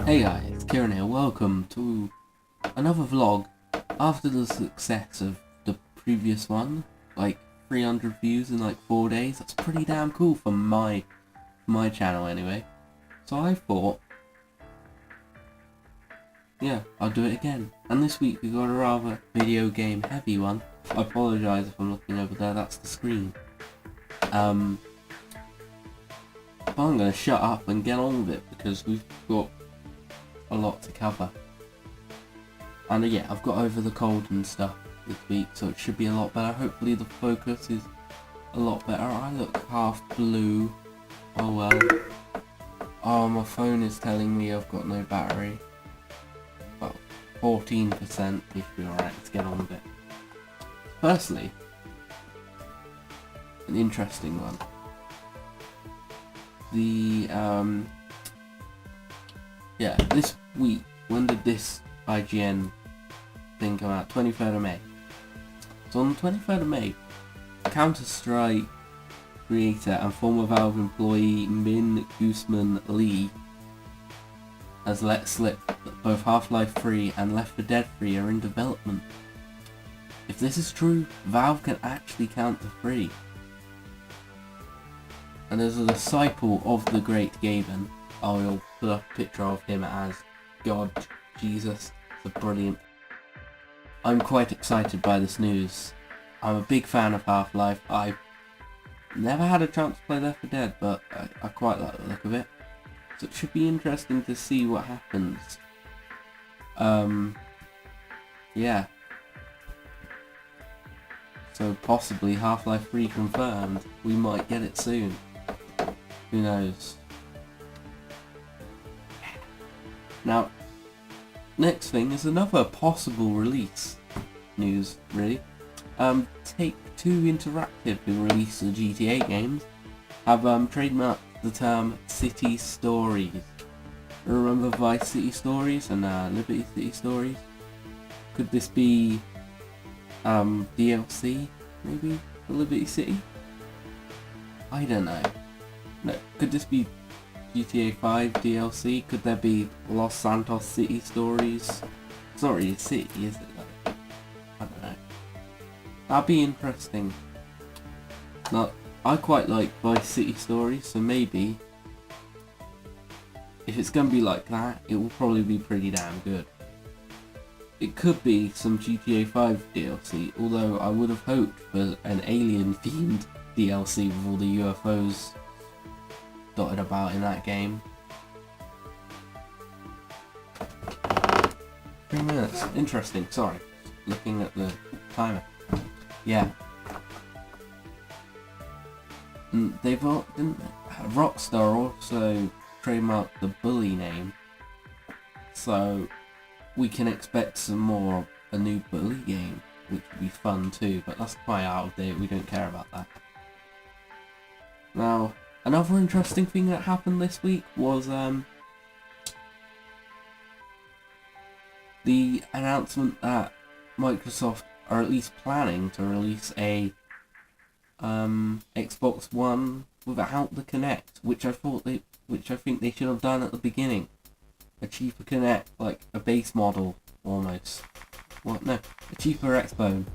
Hey guys, Kieran here, welcome to another vlog. After the success of the previous one, like 300 views in like 4 days, that's pretty damn cool for my channel anyway. So I thought, yeah, I'll do it again. And this week we got a rather video game heavy one. I apologise if I'm looking over there, that's the screen. But I'm going to shut up and get on with it because we've got a lot to cover. And yeah, I've got over the cold and stuff this week, so it should be a lot better. Hopefully the focus is a lot better. I look half blue. Oh well. Oh, my phone is telling me I've got no battery. Well, 14%. If you're alright, let's get on with it. Firstly, an interesting one. Yeah, this week, when did this IGN thing come out? 23rd of May. So on the 23rd of May, Counter-Strike creator and former Valve employee Min Guzman Lee has let slip that both Half-Life 3 and Left 4 Dead 3 are in development. If this is true, Valve can actually counter 3. And as a disciple of the great Gaben, I will put up a picture of him as God, Jesus, it's brilliant. I'm quite excited by this news. I'm a big fan of Half-Life. I never had a chance to play Left 4 Dead, but I quite like the look of it. So it should be interesting to see what happens. Yeah. So possibly Half-Life 3 confirmed. We might get it soon. Who knows? Now, next thing is another possible release news, really. Take-Two Interactive, who released the GTA games, have trademarked the term City Stories. Remember Vice City Stories and Liberty City Stories? Could this be DLC, maybe, for Liberty City? I don't know. No, could this be GTA 5 DLC? Could there be Los Santos City Stories? It's not really a city, is it though? I don't know. That'd be interesting. Now, I quite like Vice City Stories, so maybe if it's gonna be like that, it will probably be pretty damn good. It could be some GTA 5 DLC, although I would have hoped for an alien-themed DLC with all the UFOs dotted about in that game. 3 minutes. Interesting. Sorry. Looking at the timer. Yeah. And they've all, didn't Rockstar also trademarked the Bully name, so we can expect some more of a new Bully game, which would be fun too. But that's quite out of date. We don't care about that. Now, another interesting thing that happened this week was the announcement that Microsoft are at least planning to release a Xbox One without the Kinect, which I think they should have done at the beginning. A cheaper Kinect, like a base model almost. What? No, a cheaper XBONE.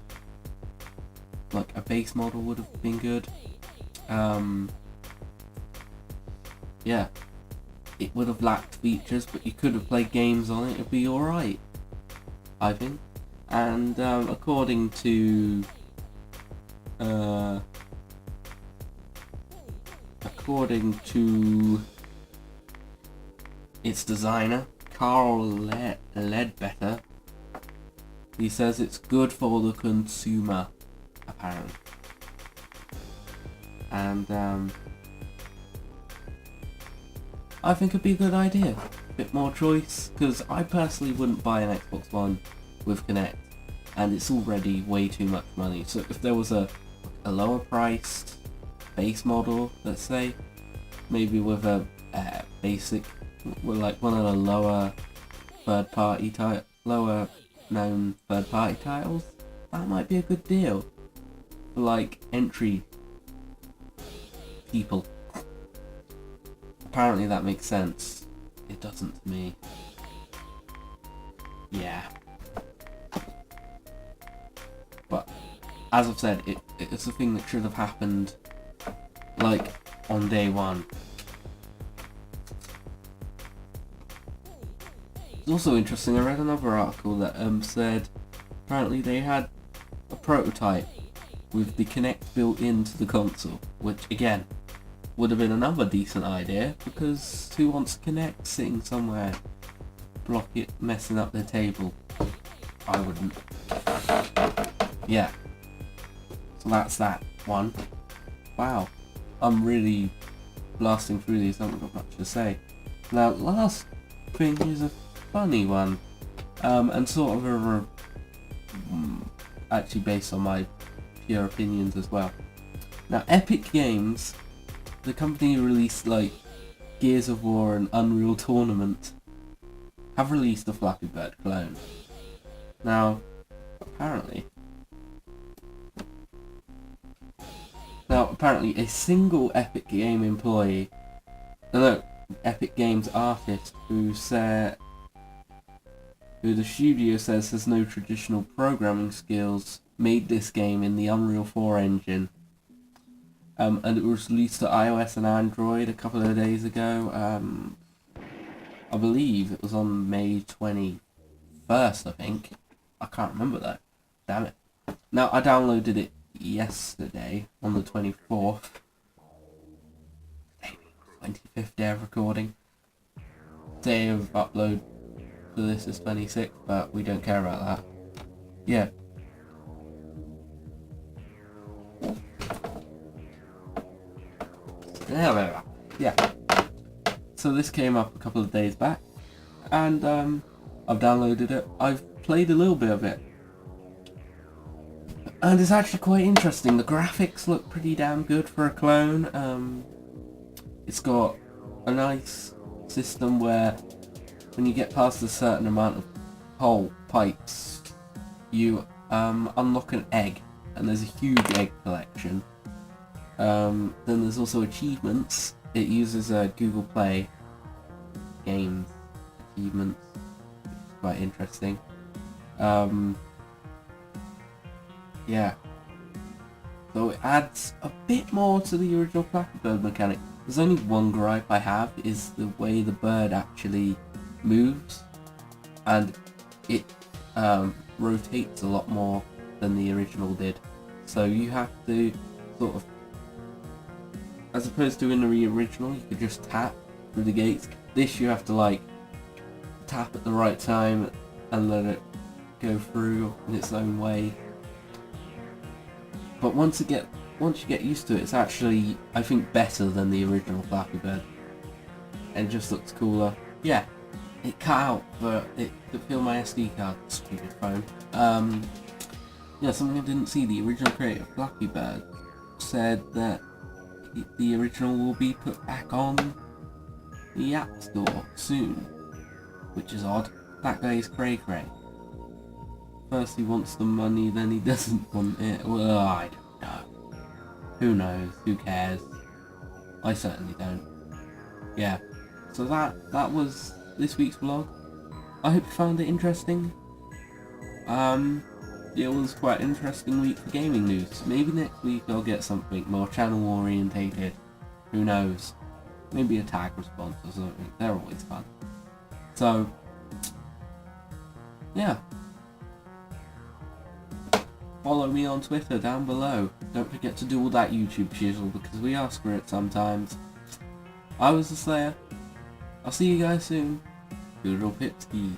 Like a base model would have been good. Yeah, it would have lacked features, but you could have played games on it. It'd be alright, I think. And according to its designer, Carl Ledbetter, he says it's good for the consumer, apparently. And I think it'd be a good idea. A bit more choice, because I personally wouldn't buy an Xbox One with Kinect, and it's already way too much money. So if there was a lower priced base model, let's say, maybe with a basic, with like one of the lower known third party titles, that might be a good deal for like entry people. Apparently that makes sense. It doesn't to me. yeah. But as I've said, it's a thing that should have happened like on day one. It's also interesting, I read another article that said apparently they had a prototype with the Kinect built into the console, which again would have been another decent idea, because who wants Kinect sitting somewhere messing up their table? I wouldn't. Yeah. So that's that one. Wow. I'm really blasting through these, I haven't got much to say. Now, last thing is a funny one, and sort of actually based on my pure opinions as well. Now, Epic Games, the company who released like Gears of War and Unreal Tournament, have released a Flappy Bird clone. Now, apparently a single Epic Game employee, Epic Games artist who the studio says has no traditional programming skills, made this game in the Unreal 4 engine. And it was released to iOS and Android a couple of days ago. I believe it was on May 21st, I think. I can't remember though. Damn it. Now, I downloaded it yesterday on the 24th. 25th day of recording. Day of upload for this is 26th, but we don't care about that. Yeah. Yeah. So this came up a couple of days back, and I've downloaded it. I've played a little bit of it, and it's actually quite interesting. The graphics look pretty damn good for a clone. It's got a nice system where when you get past a certain amount of pipes, you unlock an egg, and there's a huge egg collection. Then there's also achievements. It uses Google Play games achievements, which is quite interesting. Yeah. So it adds a bit more to the original Flappy Bird mechanic. There's only one gripe I have, is the way the bird actually moves, and it rotates a lot more than the original did. So you have to sort of, as opposed to in the original, you could just tap through the gates. This you have to like tap at the right time and let it go through in its own way. But once you get used to it, it's actually, I think, better than the original Flappy Bird. And it just looks cooler. Yeah, it cut out, but it could fill my SD card. Stupid phone. Yeah, something I didn't see. The original creator of Flappy Bird said that the original will be put back on the App Store soon, which is odd. That guy is cray cray. First he wants the money, then he doesn't want it. Well, I don't know. Who knows? Who cares? I certainly don't. Yeah. So that was this week's vlog. I hope you found it interesting. It was quite an interesting week for gaming news. Maybe next week I'll get something more channel orientated. Who knows? Maybe a tag response or something. They're always fun. So, yeah. Follow me on Twitter down below. Don't forget to do all that YouTube shizzle because we ask for it sometimes. I was the Slayer. I'll see you guys soon. Doodle Pipski.